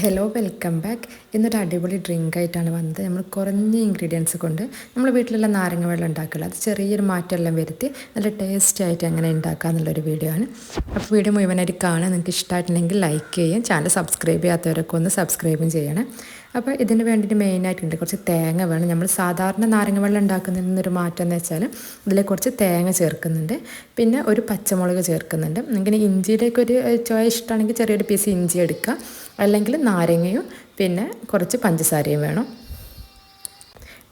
Hello welcome back. ഇന്നൊരു അടിപൊളി drink ആയിട്ടാണ് വന്നത്. നമ്മൾ കുറഞ്ഞ ഇൻഗ്രീഡിയൻസ് കൊണ്ട് നമ്മൾ വീട്ടിലുള്ള നാരങ്ങ വെള്ളം ഉണ്ടാക്കില്ല, അത് ചെറിയൊരു മാറ്റമെല്ലാം വരുത്തി നല്ല ടേസ്റ്റി ആയിട്ട് എങ്ങനെ ഉണ്ടാക്കുക എന്നുള്ളൊരു വീഡിയോ ആണ്. അപ്പോൾ വീഡിയോ മുഴുവനായിട്ട് കാണാൻ നിങ്ങൾക്ക് ഇഷ്ടമായിട്ടുണ്ടെങ്കിൽ ലൈക്ക് ചെയ്യും, ചാനൽ സബ്സ്ക്രൈബ് ചെയ്യാത്തവരൊക്കെ ഒന്ന് സബ്സ്ക്രൈബും ചെയ്യണം. അപ്പോൾ ഇതിന് വേണ്ടിയിട്ട് മെയിനായിട്ടുണ്ട് കുറച്ച് തേങ്ങ വേണം. നമ്മൾ സാധാരണ നാരങ്ങ വെള്ളം ഉണ്ടാക്കുന്നതിൽ നിന്നൊരു മാറ്റം എന്ന് വെച്ചാൽ ഇതിലേക്ക് കുറച്ച് തേങ്ങ ചേർക്കുന്നുണ്ട്, പിന്നെ ഒരു പച്ചമുളക് ചേർക്കുന്നുണ്ട്. ഇങ്ങനെ ഇഞ്ചിയിലേക്ക് ഒരു ചോയ ഇഷ്ടമാണെങ്കിൽ ചെറിയൊരു പീസ് ഇഞ്ചി എടുക്കുക, അല്ലെങ്കിൽ നാരങ്ങയും പിന്നെ കുറച്ച് പഞ്ചസാരയും വേണം.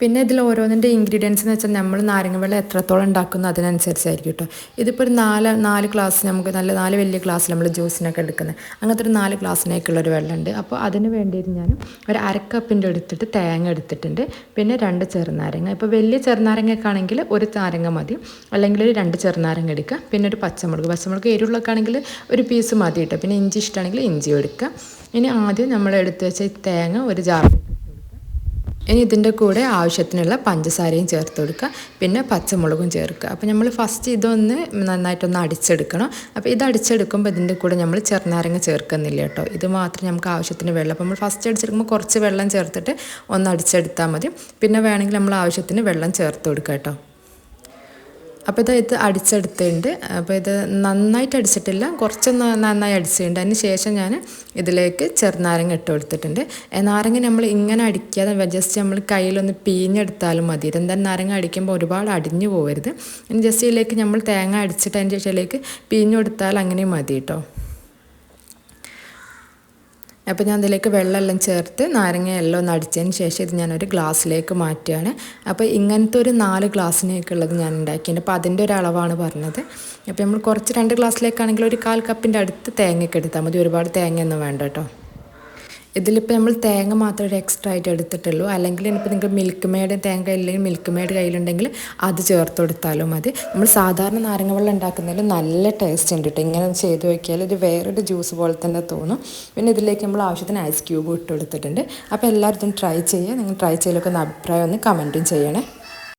പിന്നെ ഇതിൽ ഓരോന്നിൻ്റെ ഇൻഗ്രീഡിയൻസ് എന്ന് വെച്ചാൽ നമ്മൾ നാരങ്ങ വെള്ളം എത്രത്തോളം ഉണ്ടാക്കുന്നു അതിനനുസരിച്ചായിരിക്കും കേട്ടോ. ഇതിപ്പോൾ ഒരു നാല് ഗ്ലാസ്, നമുക്ക് നാല് വലിയ ഗ്ലാസ്സിൽ നമ്മൾ ജ്യൂസിനൊക്കെ എടുക്കുന്നത്, അങ്ങനത്തെ ഒരു 4 ഗ്ലാസ്സിനേക്കുള്ളൊരു വെള്ളമുണ്ട്. അപ്പോൾ അതിന് വേണ്ടിയിട്ട് ഞാൻ ഒരു അരക്കപ്പിൻ്റെ എടുത്തിട്ട് തേങ്ങ എടുത്തിട്ടുണ്ട്, പിന്നെ 2 ചെറുനാരങ്ങ. ഇപ്പോൾ വലിയ ചെറുനാരങ്ങയൊക്കെ ആണെങ്കിൽ ഒരു നാരങ്ങ മതി, അല്ലെങ്കിൽ ഒരു 2 ചെറുനാരങ്ങ എടുക്കുക. പിന്നെ ഒരു പച്ചമുളക് എരിവുള്ളൊക്കെ ആണെങ്കിൽ ഒരു പീസ് മതി കേട്ടോ. പിന്നെ ഇഞ്ചി ഇഷ്ടമാണെങ്കിൽ ഇഞ്ചിയും എടുക്കുക. ഇനി ആദ്യം നമ്മൾ എടുത്ത് വെച്ച ഈ തേങ്ങ ഒരു ജാറിൽ, ഇനി ഇതിൻ്റെ കൂടെ ആവശ്യത്തിനുള്ള പഞ്ചസാരയും ചേർത്ത് കൊടുക്കുക, പിന്നെ പച്ചമുളകും ചേർക്കുക. അപ്പോൾ നമ്മൾ ഫസ്റ്റ് ഇതൊന്ന് നന്നായിട്ടൊന്ന് അടിച്ചെടുക്കണം. അപ്പോൾ ഇത് അടിച്ചെടുക്കുമ്പോൾ ഇതിൻ്റെ കൂടെ നമ്മൾ ചെറുനാരങ്ങ ചേർക്കുന്നില്ല കേട്ടോ, ഇത് മാത്രം നമുക്ക് ആവശ്യത്തിന് വെള്ളം. അപ്പോൾ നമ്മൾ ഫസ്റ്റ് അടിച്ചെടുക്കുമ്പോൾ കുറച്ച് വെള്ളം ചേർത്തിട്ട് ഒന്ന് അടിച്ചെടുത്താൽ മതി, പിന്നെ വേണമെങ്കിൽ നമ്മൾ ആവശ്യത്തിന് വെള്ളം ചേർത്ത് കൊടുക്കുക കേട്ടോ. അപ്പോൾ ഇത് അടിച്ചെടുത്തിട്ടുണ്ട്. അപ്പോൾ ഇത് നന്നായിട്ട് അടിച്ചിട്ടില്ല, കുറച്ച് നന്നായി അടിച്ചിട്ടുണ്ട്. അതിന് ശേഷം ഞാൻ ഇതിലേക്ക് ചെറുനാരങ്ങ ഇട്ട് കൊടുത്തിട്ടുണ്ട്. നാരങ്ങ നമ്മൾ ഇങ്ങനെ അടിക്കാതെ ജസ്റ്റ് നമ്മൾ കയ്യിലൊന്ന് പിഴിഞ്ഞെടുത്താലും മതി. എന്തായാലും നാരങ്ങ അടിക്കുമ്പോൾ ഒരുപാട് അടിഞ്ഞു പോകരുത്. ഇനി ജസ്റ്റ് ഇതിലേക്ക് നമ്മൾ തേങ്ങ അടിച്ചിട്ട് അതിൻ്റെ ശേഷത്തിലേക്ക് പിഴിഞ്ഞു കൊടുത്താൽ അങ്ങനെയും മതി കേട്ടോ. അപ്പോൾ ഞാൻ അതിലേക്ക് വെള്ളമെല്ലാം ചേർത്ത് നാരങ്ങ എല്ലാം ഒന്ന് അടിച്ചതിന് ശേഷം ഇത് ഞാനൊരു ഗ്ലാസ്സിലേക്ക് മാറ്റുകയാണ്. അപ്പോൾ ഇങ്ങനത്തെ ഒരു 4 ഗ്ലാസ്സിനേക്കുള്ളത് ഞാൻ ഉണ്ടാക്കിയിട്ടുണ്ട്. അപ്പോൾ അതിൻ്റെ ഒരു അളവാണ് പറഞ്ഞത്. അപ്പോൾ നമ്മൾ കുറച്ച് 2 ഗ്ലാസ്സിലേക്കാണെങ്കിൽ ഒരു 1/4 കപ്പിൻ്റെ അടുത്ത് തേങ്ങയൊക്കെ എടുത്താൽ മതി, ഒരുപാട് തേങ്ങയൊന്നും വേണ്ട കേട്ടോ. ഇതിലിപ്പോൾ നമ്മൾ തേങ്ങ മാത്രം ഒരു എക്സ്ട്രാ ആയിട്ട് എടുത്തിട്ടുള്ളൂ, അല്ലെങ്കിൽ ഇനിയിപ്പോൾ നിങ്ങൾക്ക് മിൽക്ക് മെയ്ഡ് തേങ്ങ ഇല്ലെങ്കിൽ മിൽക്ക് മെയ്ഡ് കയ്യിലുണ്ടെങ്കിൽ അത് ചേർത്ത് കൊടുത്താലും മതി. നമ്മൾ സാധാരണ നാരങ്ങ വെള്ളം ഉണ്ടാക്കുന്നതിൽ നല്ല ടേസ്റ്റ് ഉണ്ട് കേട്ടോ. ഇങ്ങനെ ചെയ്ത് നോക്കിയാൽ ഇത് വേറൊരു ജ്യൂസ് പോലെ തന്നെ തോന്നും. പിന്നെ ഇതിലേക്ക് നമ്മൾ ആവശ്യത്തിന് ഐസ് ക്യൂബ് ഇട്ട് കൊടുത്തിട്ടുണ്ട്. അപ്പോൾ എല്ലാവരും ട്രൈ ചെയ്യുക. നിങ്ങൾ ട്രൈ ചെയ്യലൊക്കെ ഒന്ന് അഭിപ്രായം ഒന്ന് കമൻറ്റും ചെയ്യണേ.